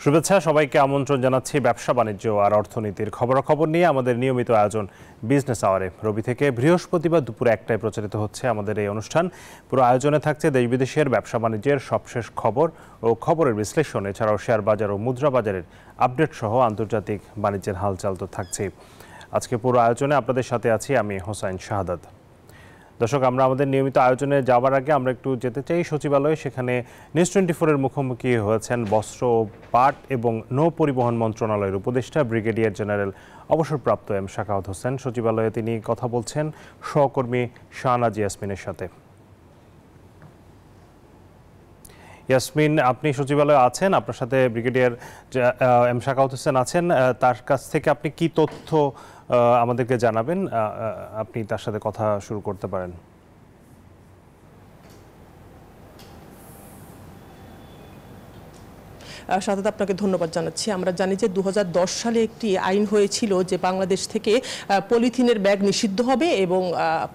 শুভেচ্ছা সবাইকে আমন্ত্রণ জানাচ্ছি ব্যবসা বাণিজ্য আর অর্থনীতির খবরাখবর নিয়ে আমাদের নিয়মিত আয়োজন বিজনেস আওয়ারে। রবি থেকে বৃহস্পতিবার দুপুর 1টায় প্রচারিত হচ্ছে আমাদের এই অনুষ্ঠান। পুরো আয়োজনে থাকছে দেশ বিদেশের ব্যবসা বাণিজ্যের সবশেষ খবর ও খবরের বিশ্লেষণ, এছাড়াও শেয়ার বাজার ও মুদ্রা বাজারের আপডেট সহ আন্তর্জাতিক বাণিজ্যের হালচাল তো থাকছেই। আজকে পুরো আয়োজনে আপনাদের সাথে আছি আমি হোসাইন শাহাদাত। দর্শক, আমরা আমাদের নিয়মিত আয়োজনে যাওয়ার আগে আমরা একটু যেতে চাই সচিবালয়ে। সেখানে নিউজ 24-এর মুখোমুখি হয়েছেন বস্ত্র, পাট এবং নৌ পরিবহন মন্ত্রণালয়ের উপদেষ্টা ব্রিগেডিয়ার জেনারেল অবসরপ্রাপ্ত এম শাখাওয়াত হোসেন। সচিবালয়ে তিনি কথা বলছেন সহকর্মী শাহনাজ ইয়াসমিনের সাথে। ইয়াসমিন, আপনি সচিবালয়ে আছেন, আপনার সাথে ব্রিগেডিয়ার এম শাখাওয়াত হোসেন আছেন। তার কাছ থেকে আপনি কি তথ্য আমাদেরকে জানাবেন? আপনি তার সাথে কথা শুরু করতে পারেন। শাহাদাত, আপনাকে ধন্যবাদ জানাচ্ছি। আমরা জানি যে 2010 সালে একটি আইন হয়েছিল যে বাংলাদেশ থেকে পলিথিনের ব্যাগ নিষিদ্ধ হবে এবং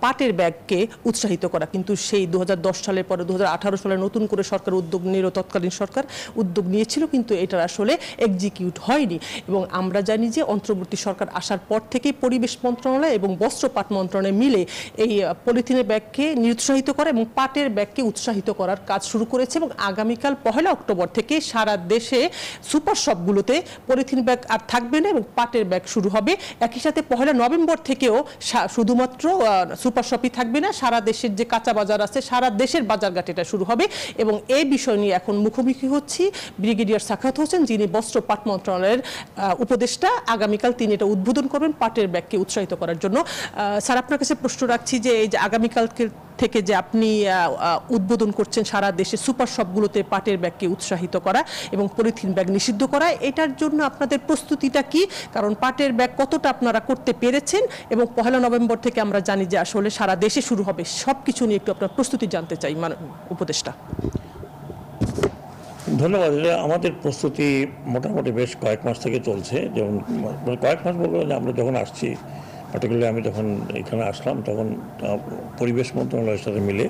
পাটের ব্যাগকে উৎসাহিত করা, কিন্তু সেই 2010 সালের পরে 2018 সালে নতুন করে সরকার উদ্যোগ নিল, তৎকালীন সরকার উদ্যোগ নিয়েছিল, কিন্তু এটা আসলে এক্সিকিউট হয়নি। এবং আমরা জানি যে অন্তর্বর্তী সরকার আসার পর থেকেই পরিবেশ মন্ত্রণালয় এবং বস্ত্র পাট মন্ত্রণালয় মিলে এই পলিথিনের ব্যাগকে নিরুৎসাহিত করা এবং পাটের ব্যাগকে উৎসাহিত করার কাজ শুরু করেছে। এবং আগামীকাল 1 অক্টোবর থেকে সারা দেশে সুপার শপগুলোতে পলিথিন ব্যাগ আর থাকবে না এবং পাটের ব্যাগ শুরু হবে। একই সাথে 1 নভেম্বর থেকেও শুধুমাত্র সুপার শপই থাকবে না, সারা দেশের যে কাঁচা বাজার আছে সারা দেশের বাজারঘাট এটা শুরু হবে। এবং এই বিষয় নিয়ে এখন মুখোমুখি হচ্ছি ব্রিগেডিয়ার শাখাওয়াত হোসেন, যিনি বস্ত্র পাট মন্ত্রণালয়ের উপদেষ্টা। আগামীকাল তিনি এটা উদ্বোধন করবেন পাটের ব্যাগকে উৎসাহিত করার জন্য। স্যার, আপনার কাছে প্রশ্ন রাখছি যে এই যে আগামীকালকে থেকে যে আপনি উদ্বোধন করছেন সারা দেশে সুপার শপগুলোতে পাটের ব্যাগকে উৎসাহিত করা এবং পলিথিন ব্যাগ নিষিদ্ধ করা, এটার জন্য আপনাদের প্রস্তুতিটা কি? কারণ পাটের ব্যাগ কতটা আপনারা করতে পেরেছেন এবং 1 নভেম্বর থেকে আমরা জানি যে আসলে সারা দেশে শুরু হবে, সব কিছু নিয়ে একটু আপনার প্রস্তুতি জানতে চাই উপদেষ্টা। ধন্যবাদ। আমাদের প্রস্তুতি মোটামুটি বেশ কয়েক মাস থেকে চলছে। যেমন কয়েক মাস বলবো যে আমরা যখন আসছি, পার্টিকুলারলি আমি যখন এখানে আসলাম তখন পরিবেশ মন্ত্রণালয়ের সাথে মিলে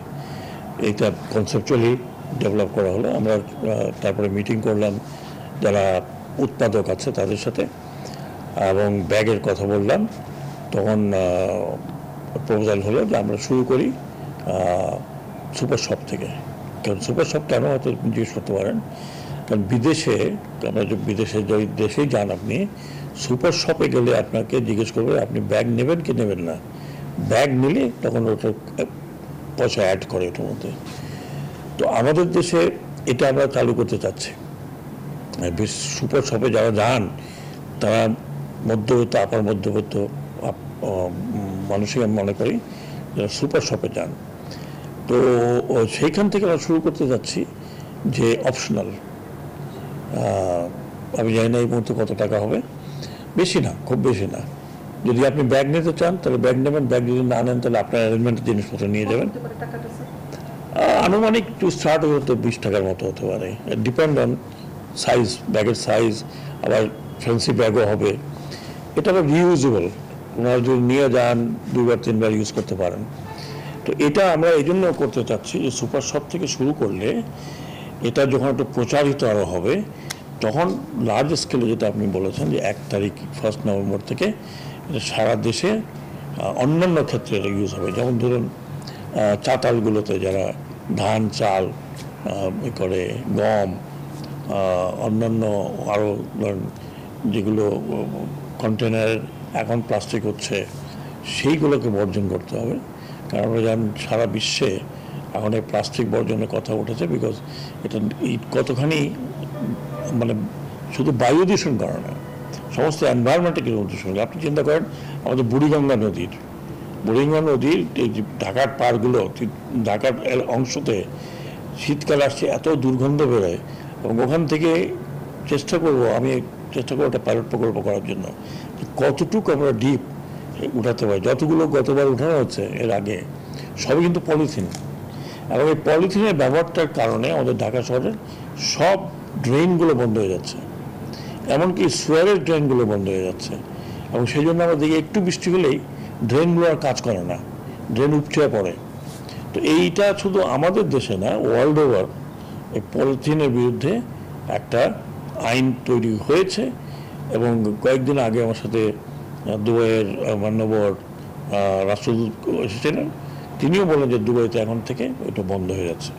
এইটা কনসেপচুয়ালি ডেভেলপ করা হলো। আমরা তারপরে মিটিং করলাম যারা উৎপাদক আছে তাদের সাথে এবং ব্যাগের কথা বললাম। তখন প্রপোজাল হলো যে আমরা শুরু করি সুপার শপ থেকে। কারণ সুপার শপ কেন হয়তো জিজ্ঞেস করতে পারেন, কারণ বিদেশে আমরা বিদেশে যে দেশেই যান আপনি, সুপার শপে গেলে আপনাকে জিজ্ঞেস করবে আপনি ব্যাগ নেবেন কি নেবেন না। ব্যাগ নিলে তখন ওটা পয়সা অ্যাড করে ওটার মধ্যে। তো আমাদের দেশে এটা আমরা চালু করতে চাচ্ছি। বেশ সুপার শপে যারা যান তারা মধ্যবিত্ত, আপার মধ্যবিত্ত মানুষই আমি মনে করি যারা সুপার শপে যান। তো সেইখান থেকে আমরা শুরু করতে যাচ্ছি যে অপশনাল। আমি জানি না এই মুহূর্তে কত টাকা হবে, বেশি না, খুব বেশি না। যদি আপনি ব্যাগ নিতে চান তাহলে ব্যাগ নেবেন, ব্যাগ যদি না নেন তাহলে আপনার অ্যারেঞ্জমেন্টের জিনিসপত্র নিয়ে যাবেন। আনুমানিক টু স্টার্ট হতে 20 টাকার মতো হতে পারে, ডিপেন্ড অন সাইজ, ব্যাগের সাইজ। আবার ফ্যান্সি ব্যাগও হবে। এটা আবার রিইউজেবল, ওনারা যদি নিয়ে যান 2বার 3বার ইউজ করতে পারেন। তো এটা আমরা এই জন্য করতে চাচ্ছি যে সুপার শপ থেকে শুরু করলে এটা যখন একটু প্রচারিত আরও হবে তখন লার্জ স্কেলে, যেটা আপনি বলেছেন যে 1 তারিখ 1 নভেম্বর থেকে এটা সারা দেশে অন্যান্য ক্ষেত্রে এটা ইউজ হবে। যেমন ধরুন চাতালগুলোতে যারা ধান চাল করে, গম, অন্যান্য আরও ধরুন যেগুলো কন্টেনার এখন প্লাস্টিক হচ্ছে সেইগুলোকে বর্জন করতে হবে। কারণ আমরা জানি সারা বিশ্বে এখন এই প্লাস্টিক বর্জনের কথা উঠেছে, বিকজ এটা কতখানি মানে শুধু বায়ু দূষণ করে না, সমস্ত এনভায়রনমেন্টে কিছু দূষণ করে। আপনি চিন্তা করেন আমাদের বুড়িগঙ্গা নদীর এই যে ঢাকার পাড়গুলো, ঢাকার অংশতে শীতকাল আসছে এত দুর্গন্ধ বেরোয় এবং ওখান থেকে আমি চেষ্টা করবো একটা পাইলট প্রকল্প করার জন্য কতটুকু আমরা ডিপ উঠাতে পারি। যতগুলো গতবার উঠানো হচ্ছে এর আগে সবই কিন্তু পলিথিন, এবং এই পলিথিনের ব্যবহারটার কারণে আমাদের ঢাকা শহরের সব ড্রেনগুলো বন্ধ হয়ে যাচ্ছে, এমনকি সোয়ারের ড্রেনগুলো বন্ধ হয়ে যাচ্ছে। এবং সেই জন্য আমরা দেখি একটু বৃষ্টি হলেই ড্রেনগুলো আর কাজ করে না, ড্রেন উপচে পড়ে। তো এইটা শুধু আমাদের দেশে না, ওয়ার্ল্ড ওভার এই পলিথিনের বিরুদ্ধে একটা আইন তৈরি হয়েছে এবং কয়েকদিন আগে আমার সাথে দুবাইয়ের মান্যবর রাষ্ট্রদূত এসেছিলেন, তিনিও বলেন যে দুবাইতে এখন থেকে এটা বন্ধ হয়ে যাচ্ছে।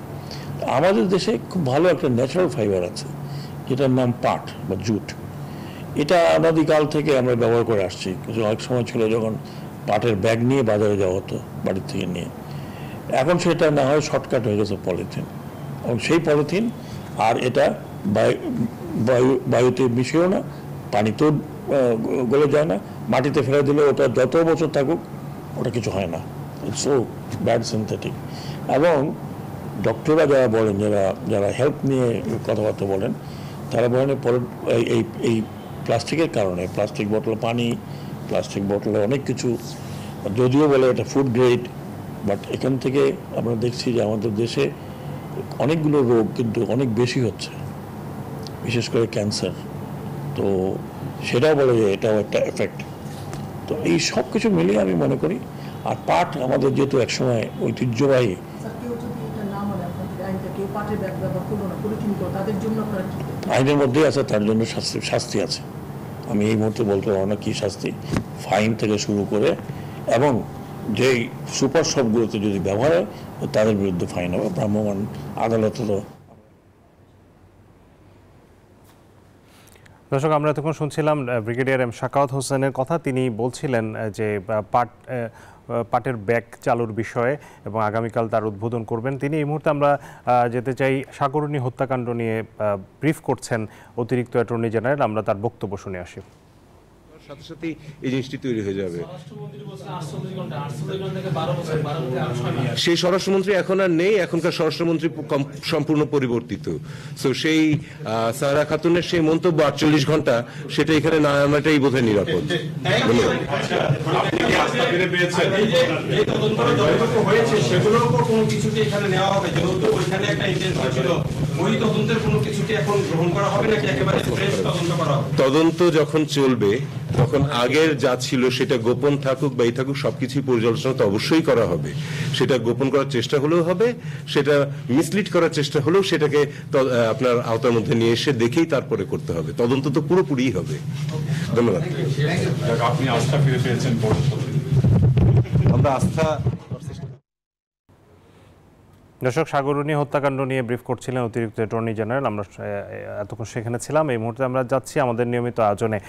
আমাদের দেশে খুব ভালো একটা ন্যাচারাল ফাইবার আছে যেটার নাম পাট বা জুট। এটা অনাদিকাল থেকে আমরা ব্যবহার করে আসছি। কিছু অনেক সময় ছিল যখন পাটের ব্যাগ নিয়ে বাজারে যাওয়া হতো বাড়ির থেকে নিয়ে, এখন সেটা না হয় শর্টকাট হয়ে গেছে পলিথিন, এবং সেই পলিথিন আর এটা বায়ুতে মিশেও না, পানিতেও গলে যায় না, মাটিতে ফেলে দিলে ওটা যত বছর থাকুক ওটা কিছু হয় না। It's so bad synthetic. এবং ডক্টররা যারা বলেন, যারা হেলথ নিয়ে কথাবার্তা বলেন, তারা বলেন এই প্লাস্টিকের কারণে, প্লাস্টিক বোতলে পানি, প্লাস্টিক বোতলে অনেক কিছু, যদিও বলে এটা ফুড গ্রেড, বাট এখান থেকে আমরা দেখছি যে আমাদের দেশে অনেকগুলো রোগ কিন্তু অনেক বেশি হচ্ছে, বিশেষ করে ক্যান্সার। তো সেটাও বলে যে এটাও একটা এফেক্ট। তো এই সব কিছু মিলিয়ে আমি মনে করি, আর পাট আমাদের যেহেতু একসময় ঐতিহ্যবাহী, আইনের মধ্যেই আছে, তার জন্য শাস্তি আছে। আমি এই মুহূর্তে বলতে পারবো না কি শাস্তি, ফাইন থেকে শুরু করে, এবং যেই সুপার শপগুলোতে যদি ব্যবহার হয় তাদের বিরুদ্ধে ফাইন হবে। ভ্রাম্যমাণ আদালতেরও। দর্শক, আমরা এতক্ষণ শুনছিলাম ব্রিগেডিয়ার এম শাকাওয়াত হোসেনের কথা। তিনি বলছিলেন যে পাটের ব্যাগ চালুর বিষয়ে, এবং আগামীকাল তার উদ্বোধন করবেন তিনি। এই মুহূর্তে আমরা যেতে চাই সাগরণী হত্যাকাণ্ড নিয়ে ব্রিফ করছেন অতিরিক্ত অ্যাটর্নি জেনারেল, আমরা তার বক্তব্য শুনে আসি। সাথে সাথে এই জিনিসটি তৈরি হয়ে যাবে। সেই স্বরাষ্ট্রমন্ত্রী এখন আর নেই, এখনকার স্বরাষ্ট্রমন্ত্রী সম্পূর্ণ পরিবর্তিত। তো সেই সাহারা খাতুনের সেই মন্তব্য 48 ঘন্টা, সেটা এখানে না আনাটাই বোধহয় নিরাপদ। তদন্ত যখন চলবে তখন আগের যা ছিল সেটা গোপন থাকুক বা এই থাকুক, সবকিছুই পর্যালোচনা তো অবশ্যই করা হবে। সেটা গোপন করার চেষ্টা হলেও হবে, সেটা মিসলিড করার চেষ্টা হলেও সেটাকে আপনার আওতার মধ্যে নিয়ে এসে দেখেই তারপরে করতে হবে। তদন্ত তো পুরোপুরিই হবে। ধন্যবাদ। আপনি আস্থা ফিরে পেয়েছেন, আমরা আস্থা। দর্শক, সাগরণী হত্যাকাণ্ড নিয়ে ব্রিফ করছিলেন অতিরিক্ত অ্যাটর্নি জেনারেল। আমরা এতক্ষণ সেখানে ছিলাম। এই মুহূর্তে আমরা যাচ্ছি আমাদের নিয়মিত আয়োজনে।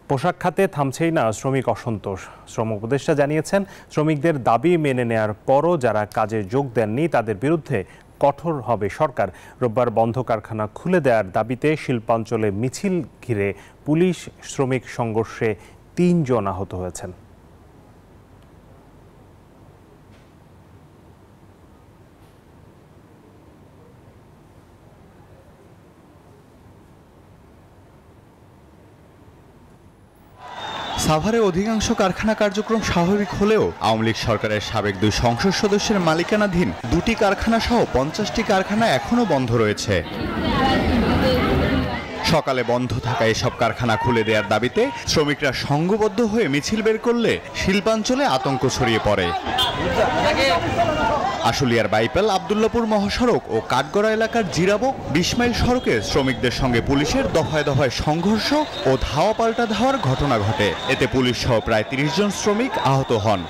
পোশাক খাতে থামছেই না শ্রমিক অসন্তোষ। শ্রম উপদেষ্টা জানিয়েছেন, শ্রমিকদের দাবি মেনে নেয়ার পরও যারা কাজে যোগ দেননি তাদের বিরুদ্ধে কঠোর হবে সরকার। রোববার বন্ধ কারখানা খুলে দেওয়ার দাবিতে শিল্পাঞ্চলে মিছিল ঘিরে পুলিশ শ্রমিক সংঘর্ষে 3 জন আহত হয়েছেন। সাভারে অধিকাংশ কারখানা কার্যক্রম স্বাভাবিক হলেও আওয়ামী লীগ সরকারের সাবেক 2 সংসদ সদস্যের মালিকানাধীন 2টি কারখানা সহ 50টি কারখানা এখনও বন্ধ রয়েছে। সকালে বন্ধ থাকা এসব কারখানা খুলে দেওয়ার দাবিতে শ্রমিকরা সংঘবদ্ধ হয়ে মিছিল বের করলে শিল্পাঞ্চলে আতঙ্ক ছড়িয়ে পড়ে। আশুলিয়ার বাইপাল আব্দুল্লাপুর মহাসড়ক ও কাঠগড়া এলাকার জিরাবক 20 মাইল সড়কে শ্রমিকদের সঙ্গে পুলিশের দফায় দফায় সংঘর্ষ ও ধাওয়া পাল্টা ধাওয়ার ঘটনা ঘটে। এতে পুলিশ সহ প্রায় 30 জন শ্রমিক আহত হন।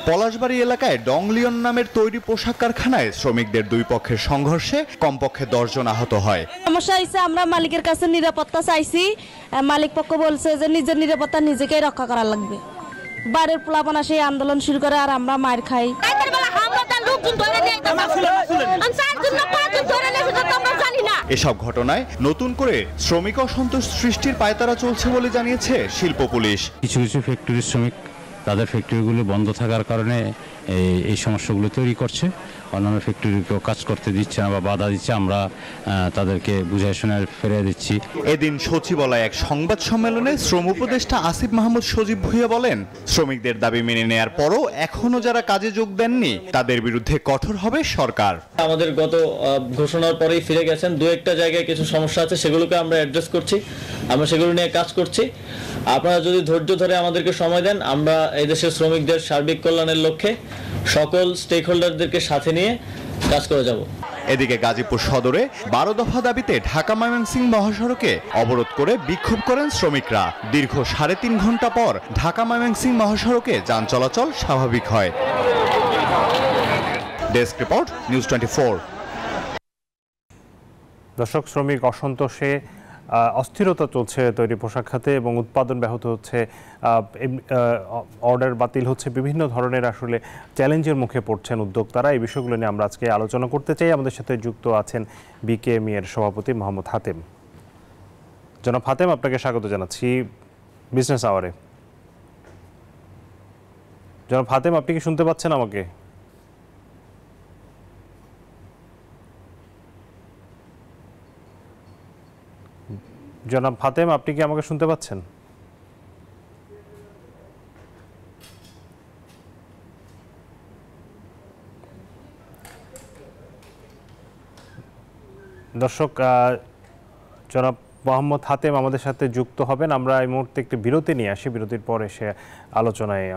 পলাশবাড়ি এলাকায় ডংলিয়ন নামের তৈরি পোশাক কারখানায় শ্রমিকদের 2 পক্ষের সংঘর্ষে কমপক্ষে 10 জন আহত হয়। সমস্যা হয়েছে, আমরা মালিকের কাছে নিরাপত্তা চাইছি। মালিক পক্ষ বলছে যে নিজের নিরাপত্তা নিজেকেই রক্ষা করা লাগবে। বাড়ির পোলাপানা সেই আন্দোলন শুরু করে আর আমরা মার খাই। এসব ঘটনায় নতুন করে শ্রমিক অসন্তোষ সৃষ্টির পায়তারা চলছে বলে জানিয়েছে শিল্প পুলিশ। কিছু কিছু ফ্যাক্টরির শ্রমিক তাদের ফ্যাক্টরিগুলো বন্ধ থাকার কারণে এই সমস্যাগুলো তৈরি করছে। অন্যান্য ফ্যাক্টরিকেও কাজ করতে দিচ্ছে না বা বাধা দিচ্ছে, আমরা তাদেরকে বুঝাই শুনে ফিরিয়ে দিচ্ছি। এদিন সচিবালয়ে এক সংবাদ সম্মেলনে শ্রম উপদেষ্টা আসিফ মাহমুদ সজীব ভুঁইয়া বলেন, শ্রমিকদের দাবি মেনে নেয়ার পরও এখনো যারা কাজে যোগ দেননি তাদের বিরুদ্ধে কঠোর হবে সরকার। আমাদের গত ঘোষণার পরেই ফিরে গেছেন, 2-1টা জায়গায় কিছু সমস্যা আছে, সেগুলোকে আমরা অ্যাড্রেস করছি, আমরা সেগুলো নিয়ে কাজ করছি। আপনারা যদি ধৈর্য ধরে আমাদেরকে সময় দেন, আমরা এই দেশের শ্রমিকদের সার্বিক কল্যাণের লক্ষ্যে সকল স্টেক হোল্ডারদেরকে সাথে নিয়ে কাজ করে যাব। এদিকে গাজীপুর সদরে 12 দফা দাবিতে ঢাকা ময়মনসিংহ মহাসড়কে অবরোধ করে বিক্ষোভ করেন শ্রমিকরা। দীর্ঘ 3.5 ঘন্টা পর ঢাকা ময়মনসিংহ মহাসড়কে যান চলাচল স্বাভাবিক হয়। Desk report, news 24। দর্শক, শ্রমিক অসন্তোষে অস্থিরতা চলছে তৈরি পোশাক খাতে এবং উৎপাদন ব্যাহত হচ্ছে, অর্ডার বাতিল হচ্ছে, বিভিন্ন ধরনের আসলে চ্যালেঞ্জের মুখে পড়ছেন উদ্যোক্তারা। এই বিষয়গুলো নিয়ে আমরা আজকে আলোচনা করতে চাই। আমাদের সাথে যুক্ত আছেন বিকেএমই এর সভাপতি মোহাম্মদ হাতেম। জনাব হাতেম, আপনাকে স্বাগত জানাচ্ছি বিজনেস আওয়ারে। জনাব হাতেম, আপনি কি শুনতে পাচ্ছেন আমাকে? জনাব হাতেম, আপনি কি আমাকে শুনতে পাচ্ছেন? দর্শক, জনাব মোহাম্মদ হাতেম আমাদের সাথে যুক্ত হবেন। আমরা এই মুহূর্তে একটি বিরতি নিয়ে আসি, বিরতির পর এসে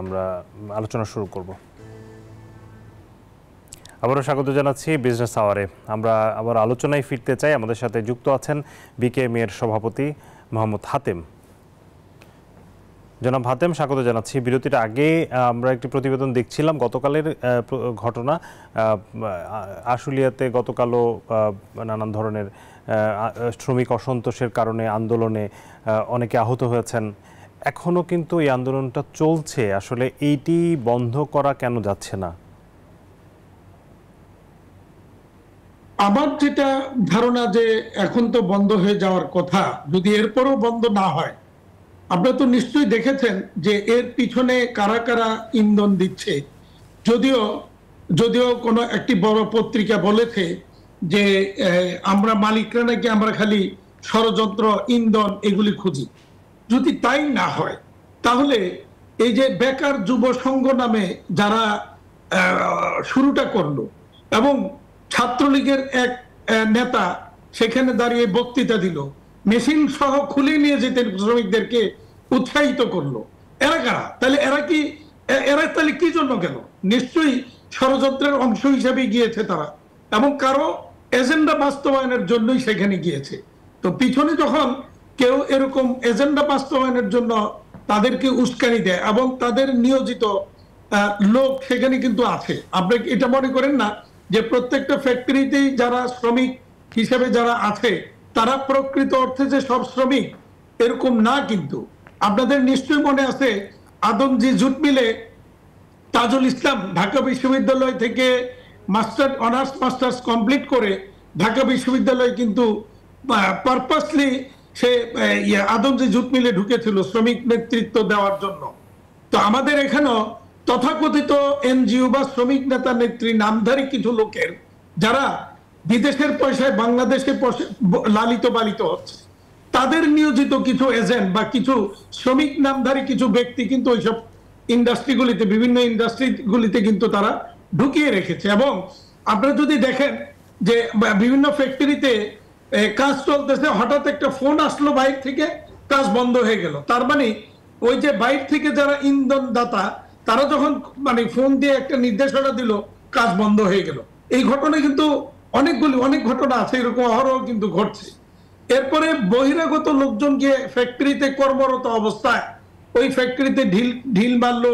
আমরা আলোচনা শুরু করব। আবারও স্বাগত জানাচ্ছি বিজনেস আওয়ারে। আমরা আবার আলোচনায় ফিরতে চাই। আমাদের সাথে যুক্ত আছেন বিকেএমই এর সভাপতি মোহাম্মদ হাতেম। জনাব হাতেম, স্বাগত জানাচ্ছি। বিরতির আগে আমরা একটি প্রতিবেদন দেখছিলাম গতকালের ঘটনা। আশুলিয়াতে গতকালও নানান ধরনের শ্রমিক অসন্তোষের কারণে আন্দোলনে অনেকে আহত হয়েছেন। এখনও কিন্তু এই আন্দোলনটা চলছে। আসলে এইটি বন্ধ করা কেন যাচ্ছে না? আমার যেটা ধারণা যে এখন তো বন্ধ হয়ে যাওয়ার কথা, যদি এরপরও বন্ধ না হয়। আপনারা তো নিশ্চয়ই দেখেছেন যে এর পিছনে কারা কারা ইন্ধন দিচ্ছে। যদিও কোনো একটি বড় পত্রিকা বলেছে যে আমরা মালিকরা নাকি আমরা খালি ষড়যন্ত্র, ইন্ধন এগুলি খুঁজি। যদি তাই না হয় তাহলে এই যে বেকার যুব সংঘ নামে যারা শুরুটা করলো এবং ছাত্রলীগের এক নেতা সেখানে দাঁড়িয়ে বক্তৃতা দিল, মেশিন সহ খুলে নিয়ে যেতে শ্রমিকদেরকে উৎসাহিত করলো, এরা কারা? তাহলে এরা তাহলে কি জন্য গেল? নিশ্চয়ই ষড়যন্ত্রের অংশ হিসেবে গিয়েছে তারা, এবং কারো এজেন্ডা বাস্তবায়নের জন্যই সেখানে গিয়েছে। তো পিছনে যখন কেউ এরকম এজেন্ডা বাস্তবায়নের জন্য তাদেরকে উস্কানি দেয় এবং তাদের নিয়োজিত লোক সেখানে কিন্তু আছে। আপনি এটা মনে করেন না যে প্রত্যেকটা ফ্যাক্টরিতেই যারা শ্রমিক হিসেবে যারা আছে তারা প্রকৃত অর্থে যে সব শ্রমিক, এরকম না। কিন্তু আপনাদের নিশ্চয়ই মনে আছে আদমজি জুট মিলে তাজুল ইসলাম ঢাকা বিশ্ববিদ্যালয় থেকে অনার্স মাস্টার্স কমপ্লিট করে ঢাকা বিশ্ববিদ্যালয় কিন্তু পারপাসলি সে আদমজি জুট মিলে ঢুকেছিল শ্রমিক নেতৃত্ব দেওয়ার জন্য। তো আমাদের এখানেও তথাকথিত এনজিও বা শ্রমিক নেতা নেত্রী নামধারী কিছু লোকের যারা বিদেশের পয়সায় বাংলাদেশে লালিত পালিত হচ্ছে, তাদের নিয়োজিত কিছু এজেন্ট বা কিছু শ্রমিক নামধারী কিছু ব্যক্তি কিন্তু ওইসব ইন্ডাস্ট্রিগুলিতে, বিভিন্ন ইন্ডাস্ট্রিগুলিতে কিন্তু তারা ঢুকিয়ে রেখেছে। এবং আপনারা যদি দেখেন যে বিভিন্ন ফ্যাক্টরিতে কাজ চলতেছে, হঠাৎ একটা ফোন আসলো বাইরে থেকে, কাজ বন্ধ হয়ে গেল। তার মানে ওই যে বাইরে থেকে যারা ইন্ধন দাতা তারা যখন ফোন দিয়ে একটা নির্দেশনা দিল, কাজ বন্ধ হয়ে গেল। এই ঘটনা কিন্তু অনেক ঘটনা আছে, এরকম অহরহ কিন্তু ঘটছে। এরপরে বহিরাগত লোকজন গিয়ে ফ্যাক্টরিতে কর্মরত অবস্থায় ওই ফ্যাক্টরিতে ঢিল মারলো,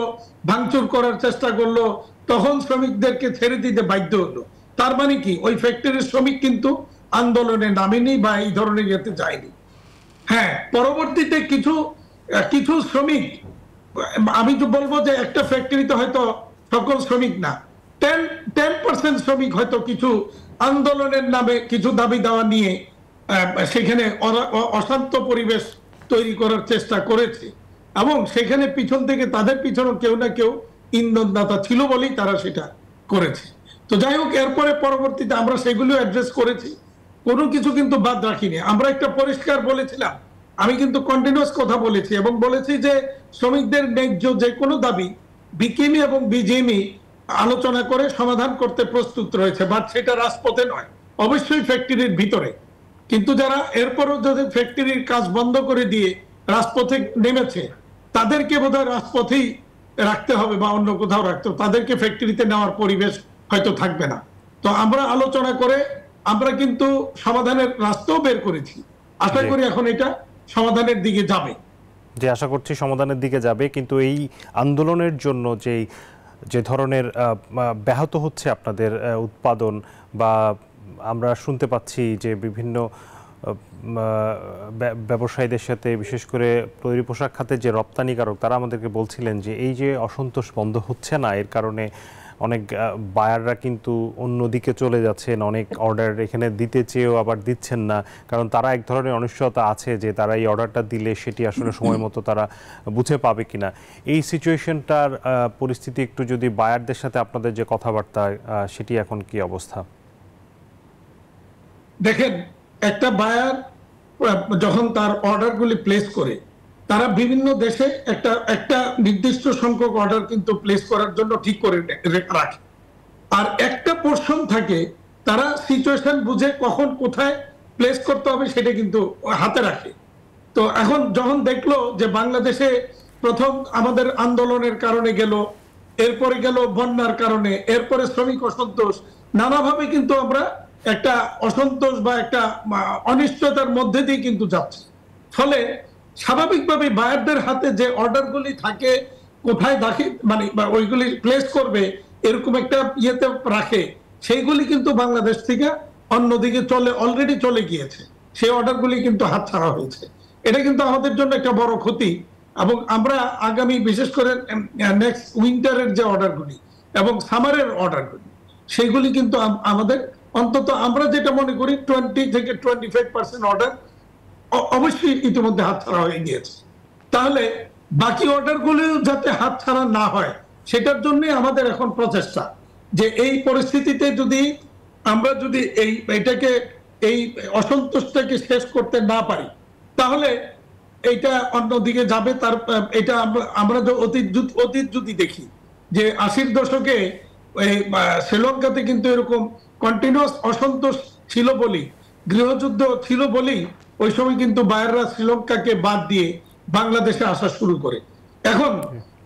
ভাঙচুর করার চেষ্টা করলো, তখন শ্রমিকদেরকে ছেড়ে দিতে বাধ্য হলো। তার মানে কি ওই ফ্যাক্টরির শ্রমিক কিন্তু আন্দোলনে নামেনি বা এই ধরনের ইয়েতে যায়নি। হ্যাঁ, পরবর্তীতে কিছু শ্রমিক, আমি তো বলবো যে একটা ফ্যাক্টরিতে হয়তো সকল শ্রমিক না, 10% শ্রমিক হয়তো কিছু আন্দোলনের নামে কিছু দাবি দেওয়া নিয়ে সেখানে অশান্ত পরিবেশ তৈরি করার চেষ্টা করেছে, এবং সেখানে পিছন থেকে তাদের পিছনে কেউ না কেউ ইন্ধনদাতা ছিল বলেই তারা সেটা করেছে। তো যাই হোক, এরপরে পরবর্তীতে আমরা সেগুলো অ্যাড্রেস করেছি, কোনো কিছু কিন্তু বাদ রাখিনি। আমরা একটা পরিষ্কার বলেছিলাম, আমি কিন্তু কন্টিনিউয়াস কথা বলেছি এবং বলেছি যে শ্রমিকদের ন্যায্য যে কোনো দাবি বিকেএমই এবং বিজেএমই আলোচনা করে সমাধান করতে প্রস্তুত রয়েছে, বাট সেটা রাজপথে নয়, অবশ্যই ফ্যাক্টরির ভিতরে। কিন্তু যারা এরপরও যদি ফ্যাক্টরির কাজ বন্ধ করে দিয়ে রাজপথে নেমেছে, তাদেরকে বোধহয় রাজপথেই রাখতে হবে বা অন্য কোথাও রাখতে হবে, তাদেরকে ফ্যাক্টরিতে নেওয়ার পরিবেশ হয়তো থাকবে না। তো আমরা আলোচনা করে আমরা কিন্তু সমাধানের রাস্তাও বের করেছি। আশা করি এখন এটা সমাধানের দিকে যাবে। যে আশা করছি সমাধানের দিকে যাবে, কিন্তু এই আন্দোলনের জন্য যে ধরনের ব্যাহত হচ্ছে আপনাদের উৎপাদন, বা আমরা শুনতে পাচ্ছি যে বিভিন্ন ব্যবসায়ীদের সাথে, বিশেষ করে তৈরি পোশাক খাতে যে রপ্তানিকারক, তারা আমাদেরকে বলছিলেন যে এই যে অসন্তোষ বন্ধ হচ্ছে না, এর কারণে অনেক বায়াররা কিন্তু অন্যদিকে চলে যাচ্ছেন, অনেক অর্ডার এখানে দিতে চেয়েও আবার দিচ্ছেন না, কারণ তারা এক ধরনের অনিশ্চয়তা আছে যে তারা এই অর্ডারটা দিলে সেটি আসলে সময় মতো তারা বুঝে পাবে কিনা। এই সিচুয়েশনটার পরিস্থিতি একটু যদি বায়ারদের সাথে আপনাদের যে কথাবার্তা, সেটি এখন কি অবস্থা? দেখেন, একটা বায়ার যখন তার অর্ডারগুলি প্লেস করে, তারা বিভিন্ন দেশে একটা নির্দিষ্ট সংখ্যক অর্ডার কিন্তু প্লেস করার জন্য ঠিক করে রাখে, আর একটা পোর্শন থাকে তারা সিচুয়েশন বুঝে কখন কোথায় প্লেস করতে হবে সেটা কিন্তু হাতে রাখে। তো এখন যখন দেখলো যে বাংলাদেশে প্রথম আমাদের আন্দোলনের কারণে গেল, এরপরে গেল বন্যার কারণে, এরপরে শ্রমিক অসন্তোষ, নানাভাবে কিন্তু আমরা একটা অসন্তোষ বা একটা অনিশ্চয়তার মধ্যে দিয়ে কিন্তু যাচ্ছি। ফলে স্বাভাবিকভাবে বায়ারদের হাতে যে অর্ডারগুলি থাকে, কোথায় মানে ওইগুলি প্লেস করবে এরকম একটা ইয়েতে রাখে, সেইগুলি কিন্তু বাংলাদেশ থেকে অন্যদিকে অলরেডি চলে গিয়েছে। সেই অর্ডারগুলি কিন্তু হাতছাড়া হয়েছে। এটা কিন্তু আমাদের জন্য একটা বড় ক্ষতি। এবং আমরা আগামী, বিশেষ করে নেক্সট উইন্টারের যে অর্ডারগুলি এবং সামারের অর্ডারগুলি, সেইগুলি কিন্তু আমাদের অন্তত আমরা যেটা মনে করি 20 থেকে 25% অর্ডার অবশ্যই ইতিমধ্যে হাতছাড়া হয়ে গিয়েছে। তাহলে বাকি অর্ডারগুলো যাতে হাতছাড়া না হয়, সেটার জন্য আমাদের এখন প্রচেষ্টা যে এই পরিস্থিতিতে আমরা যদি এই অসন্তোষটাকে শেষ করতে না পারি, তাহলে এইটা অন্যদিকে যাবে। এটা আমরা অতীত যদি দেখি যে 80-র দশকে শ্রীলঙ্কাতে কিন্তু এরকম কন্টিনিউয়াস অসন্তোষ ছিল বলেই, গৃহযুদ্ধ ছিল বলেই ওই সময় কিন্তু বায়াররা শ্রীলঙ্কাকে বাদ দিয়ে বাংলাদেশে আসা শুরু করে।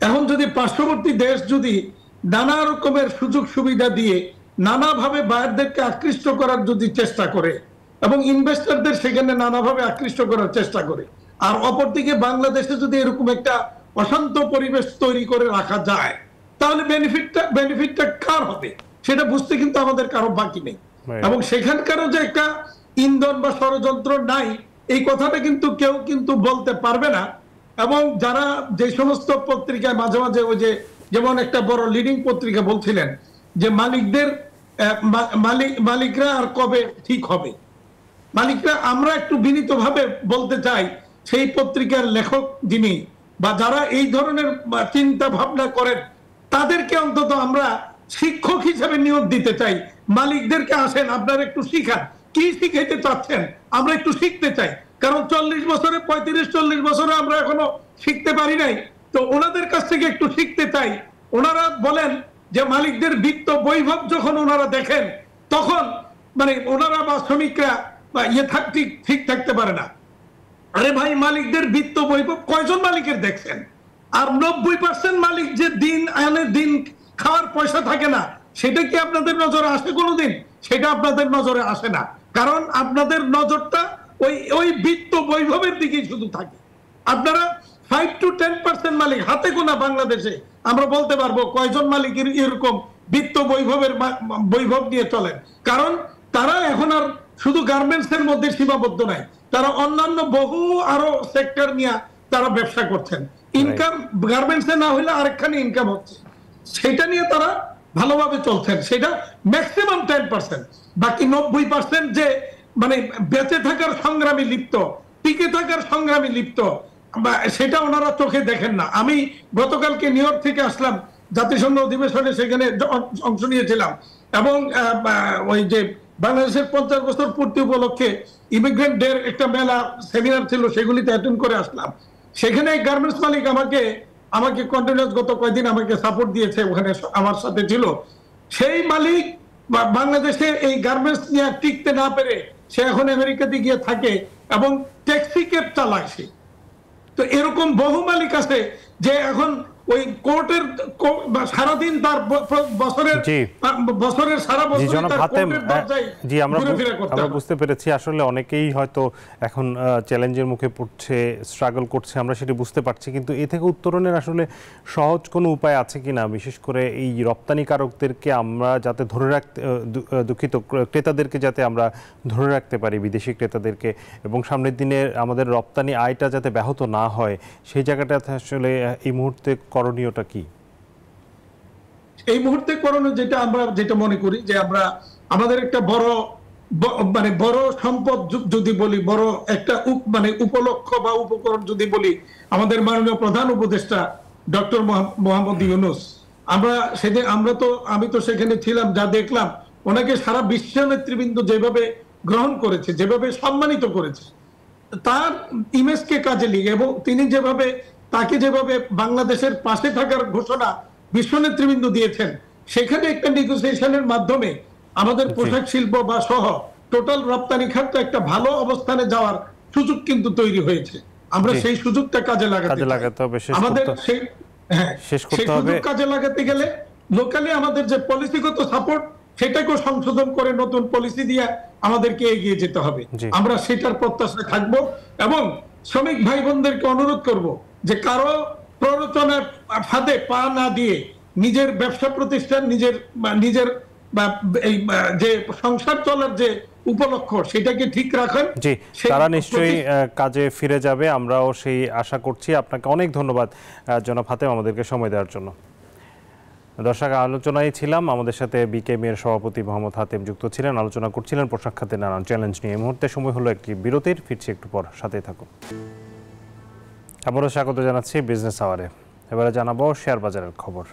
এখন যদি পার্শ্ববর্তী দেশ যদি নানা রকমের সুযোগ সুবিধা দিয়ে নানাভাবে বায়ারদেরকে আকৃষ্ট করার যদি চেষ্টা করে এবং ইনভেস্টরদের সেখানে নানাভাবে আকৃষ্ট করার চেষ্টা করে, আর অপরদিকে বাংলাদেশে যদি এরকম একটা অশান্ত পরিবেশ তৈরি করে রাখা যায়, তাহলে বেনিফিটটা কার হবে সেটা বুঝতে কিন্তু আমাদের কারো বাকি নেই। এবং সেখানকারও যে একটা ইন্ধন বা ষড়যন্ত্র নাই, এই কথাটা কিন্তু কেউ কিন্তু বলতে পারবে না। এবং যারা যে সমস্ত পত্রিকায় মাঝে মাঝে ওই যে যেমন একটা বড় লিডিং পত্রিকা বলছিলেন যে মালিকরা আর কবে ঠিক হবে, মালিকরা, আমরা একটু বিনীতভাবে বলতে চাই, সেই পত্রিকার লেখক যিনি বা যারা এই ধরনের চিন্তা ভাবনা করেন, তাদেরকে অন্তত আমরা শিক্ষক হিসেবে নিয়োগ দিতে চাই। মালিকদেরকে আসেন, আপনারা একটু শিখান, কি শিখাইতে চাচ্ছেন, আমরা একটু শিখতে চাই। কারণ 35-40 বছরে আমরা এখনো শিখতে পারি নাই। তো ওনাদের কাছ থেকে একটু শিখতে চাই। ওনারা বলেন যে মালিকদের বিত্ত বৈভব যখন ওনারা দেখেন, তখন মানে ওনারা বা শ্রমিকরা বা ঠিক থাকতে পারে না। আরে ভাই, মালিকদের বিত্ত বৈভব কয়জন মালিকের দেখছেন? আর 90% মালিক যে দিন আনে দিন খাওয়ার পয়সা থাকে না, সেটা কি আপনাদের নজরে আসে কোনোদিন? সেটা আপনাদের নজরে আসে না, কারণ আপনাদের নজরটা ওই বিত্ত বৈভবের দিকেই শুধু থাকে। আপনারা 5 to 10% মালিক হাতে গোনা বাংলাদেশে আমরা বলতে পারবো কয়জন মালিকের এরকম বিত্ত বৈভব নিয়ে চলেন। কারণ তারা এখন আর শুধু গার্মেন্টস এর মধ্যে সীমাবদ্ধ নাই, তারা অন্যান্য বহু আরো সেক্টর নিয়ে তারা ব্যবসা করছেন। ইনকাম গার্মেন্টস এ না হইলে আরেকখানে ইনকাম হচ্ছে, সেটা নিয়ে তারা ভালোভাবে চলছেন। সেটা ম্যাক্সিমাম 10%। বাকি 90% যে মানে বেঁচে থাকার সংগ্রামে লিপ্ত, টিকে থাকার সংগ্রামে লিপ্ত, সেটা ওনারা চোখে দেখেন না। আমি গতকালকে নিউ ইয়র্ক থেকে আসলাম, জাতিসংঘ অধিবেশনে সেখানে অংশ নিয়েছিলাম, এবং ওই যে বাংলাদেশের 50 বছর পূর্তি উপলক্ষে ইমিগ্রেন্ট ডে একটা মেলা সেমিনার ছিল, সেগুলিতে অ্যাটেন্ড করে আসলাম। সেখানে গার্মেন্টস মালিক আমাকে কন্টিনিউয়াস গত কয়েকদিন আমাকে সাপোর্ট দিয়েছে, ওখানে আমার সাথে ছিল। সেই মালিক বাংলাদেশে এই গার্মেন্টস নিয়ে টিকতে না পেরে সে এখন আমেরিকাতে গিয়ে থাকে এবং ট্যাক্সি ক্যাব চালায় সে। তো এরকম বহু মালিক আছে যে এখন ওই কোর্টের সারাদিন তার বছরের সারা বছর আমরা বুঝতে পেরেছি আসলে অনেকেই হয়তো এখন চ্যালেঞ্জের মুখে পড়ছে, স্ট্রাগল করছে, আমরা সেটা বুঝতে পারছি, কিন্তু এ থেকে উত্তরণের আসলে সহজ কোনো উপায় আছে কিনা, বিশেষ করে এই রপ্তানিকারকদেরকে আমরা যাতে ধরে রাখতে, দুঃখিত ক্রেতাদেরকে যাতে আমরা ধরে রাখতে পারি, বিদেশি ক্রেতাদেরকে, এবং সামনের দিনে আমাদের রপ্তানি আয়টা যাতে ব্যাহত না হয়, সেই জায়গাটাতে আসলে এই মুহূর্তে করণীয়টা কি? এই মুহূর্তে করণীয় যেটা মনে করি যে আমরা আমাদের একটা বড় সম্পদ যদি বলি, বড় একটা উপলক্ষ বা উপকরণ যদি বলি, আমাদের মাননীয় প্রধান উপদেষ্টা ডক্টর মোহাম্মদ ইউনূস, আমি তো সেখানে ছিলাম, যা দেখলাম ওনাকে সারা বিশ্ব নেতৃবৃন্দ যেভাবে গ্রহণ করেছে, যেভাবে সম্মানিত করেছে, তার ইমেজকে কাজে লিগে এবং তিনি তাকে যেভাবে বাংলাদেশের পাশে থাকার ঘোষণা বিশ্ব নেতৃবৃন্দ দিয়েছেন, সেখানে একটা নেগোসিয়েশনের মাধ্যমে আমাদের পোশাক শিল্প বা সহ টোটাল রপ্তানি খাত একটা ভালো অবস্থানে যাওয়ার সুযোগ কিন্তু তৈরি হয়েছে। আমরা সেই সুযোগটা কাজে লাগাতে হবে। আমাদের সেই সুযোগ কাজে লাগাতে গেলে লোকালি আমাদের যে পলিসিগত সাপোর্ট, সেটাকেও সংশোধন করে নতুন পলিসি দিয়ে আমাদেরকে এগিয়ে যেতে হবে। আমরা সেটার প্রত্যাশায় থাকবো এবং শ্রমিক ভাই বোনদেরকে অনুরোধ করব যে কারো প্ররোচনার ফাঁদে পা না দিয়ে নিজের ব্যবসা প্রতিষ্ঠান, নিজের এই যে সংসার চলার যে উপলক্ষ, সেটাকে ঠিক রাখেন। জি, তারা নিশ্চয়ই কাজে ফিরে যাবে, আমরাও সেই আশা করছি। আপনাকে অনেক ধন্যবাদ জনাব হাতেম আমাদেরকে সময় দেওয়ার জন্য। দর্শক, আলোচনায় ছিলাম, আমাদের সাথে বিকেএমই এর সভাপতি মোহাম্মদ হাতেম যুক্ত ছিলেন, আলোচনা করছিলেন পোশাক খাতের নানান চ্যালেঞ্জ নিয়ে। এই মুহূর্তে সময় হলো একটি বিরতির, ফিরছি একটু পর, সাথেই থাকুন। আবারও স্বাগত জানাচ্ছি বিজনেস আওয়ারে। এবারে জানাবো শেয়ার বাজারের খবর।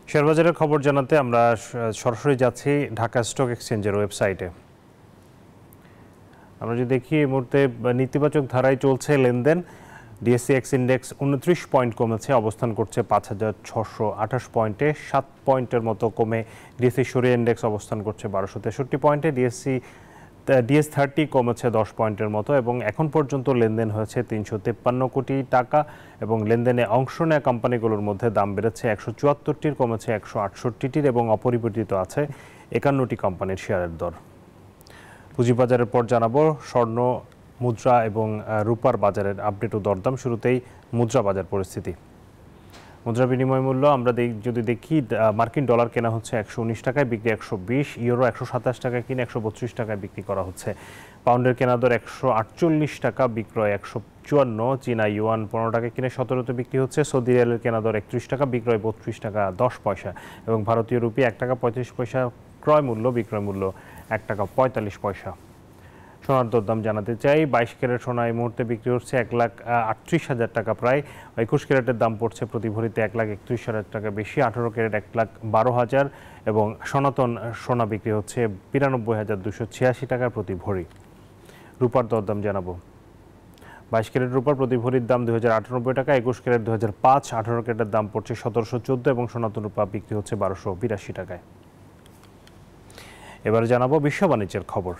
শেয়ার বাজারের খবর জানাতে আমরা সরাসরি যাচ্ছি ঢাকা স্টক এক্সচেঞ্জের ওয়েবসাইটে। আমরা যদি দেখি এই মুহূর্তে নেতিবাচক ধারায় চলছে লেনদেন। ডিএসসিএক্স ইন্ডেক্স 29 পয়েন্ট কমেছে, অবস্থান করছে 5628 পয়েন্টে, 7 পয়েন্টের মতো কমে ডিএসসি সরিয়া ইন্ডেক্স অবস্থান করছে 1263 পয়েন্টে। ডিএস30 কমেছে 10 পয়েন্টের মতো এবং এখন পর্যন্ত লেনদেন হয়েছে 353 কোটি টাকা এবং লেনদেনে অংশ নেওয়া কোম্পানিগুলোর মধ্যে দাম বেড়েছে 174টির, কমেছে 168টির এবং অপরিবর্তিত আছে 51টি কোম্পানির শেয়ারের দর। পুঁজিবাজারের পর জানাবো স্বর্ণ, মুদ্রা এবং রূপার বাজারের আপডেট ও দরদাম। শুরুতেই মুদ্রা বাজার পরিস্থিতি। মুদ্রা বিনিময় মূল্য আমরা যদি দেখি, মার্কিন ডলার কেনা হচ্ছে 119 টাকায়, বিক্রি 120, ইউরো 127 টাকায় কিনে 132 টাকায় বিক্রি করা হচ্ছে। পাউন্ডের কেনা দর 148 টাকা, বিক্রয় 154, চীনা ইউয়ান 15 টাকায় কিনে 17তে বিক্রি হচ্ছে। সৌদি রিয়ালের কেনা দর 31 টাকা, বিক্রয় 32 টাকা 10 পয়সা এবং ভারতীয় রুপি 1 টাকা 35 পয়সা ক্রয় মূল্য, বিক্রয় মূল্য 1 টাকা 45 পয়সা। সোনার দরদাম জানাতে চাই। 22 ক্যারেট সোনা এই মুহূর্তে বিক্রি হচ্ছে 1,38,000 টাকা প্রায়। 21 ক্যারেটের দাম পড়ছে প্রতি ভরিতে 1,31,000 টাকা বেশি। 18 ক্যারেট 1,12,000 এবং সনাতন সোনা বিক্রি হচ্ছে 92,286 টাকা প্রতি ভরি। রূপার দরদাম জানাবো। 22 ক্যারেট রূপার প্রতি ভরির দাম 2,098 টাকা, 21 ক্যারেট 2,005, 18 ক্যারেটের দাম পড়ছে 1,714 এবং সনাতন রূপা বিক্রি হচ্ছে 1,282 টাকায়। এবারে জানাবো বিশ্ব বাণিজ্যের খবর।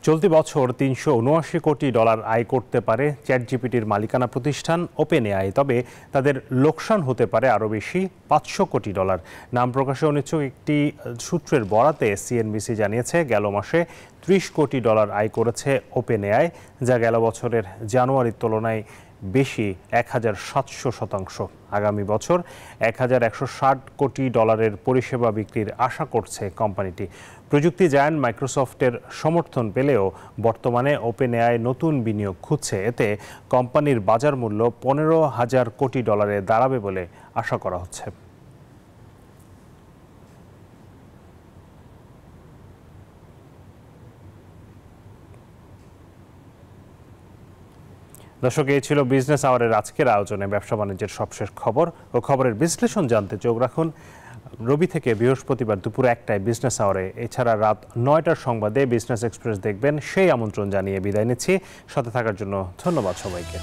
চলতি বছর $379 কোটি আয় করতে পারে চ্যাটজিপিটির মালিকানা প্রতিষ্ঠান ওপেন এআই, তবে তাদের লোকসান হতে পারে আরও বেশি, $500 কোটি। নাম প্রকাশে অনিচ্ছুক একটি সূত্রের বরাতে সিএনবিসি জানিয়েছে গেল মাসে $30 কোটি আয় করেছে ওপেন এআই, যা গেল বছরের জানুয়ারির তুলনায় বেশি 1,700%। আগামী বছর $1,160 কোটি পরিষেবা বিক্রির আশা করছে কোম্পানিটি। প্রযুক্তি জায়ান্ট মাইক্রোসফটের সমর্থন পেলেও বর্তমানে ওপেন এআই নতুন বিনিয়োগ খুঁজছে। এতে কোম্পানির বাজার মূল্য $15,000 কোটি দাঁড়াবে বলে আশা করা হচ্ছে। দর্শক, এই ছিল বিজনেস আওয়ারের আজকের আয়োজনে ব্যবসা বাণিজ্যের সবশেষ খবর ও খবরের বিশ্লেষণ জানতে চোখ রাখুন রবি থেকে বৃহস্পতিবার দুপুর 1টায় বিজনেস আওয়ারে। এছাড়া রাত 9টার সংবাদে বিজনেস এক্সপ্রেস দেখবেন, সেই আমন্ত্রণ জানিয়ে বিদায় নিচ্ছি। সাথে থাকার জন্য ধন্যবাদ সবাইকে।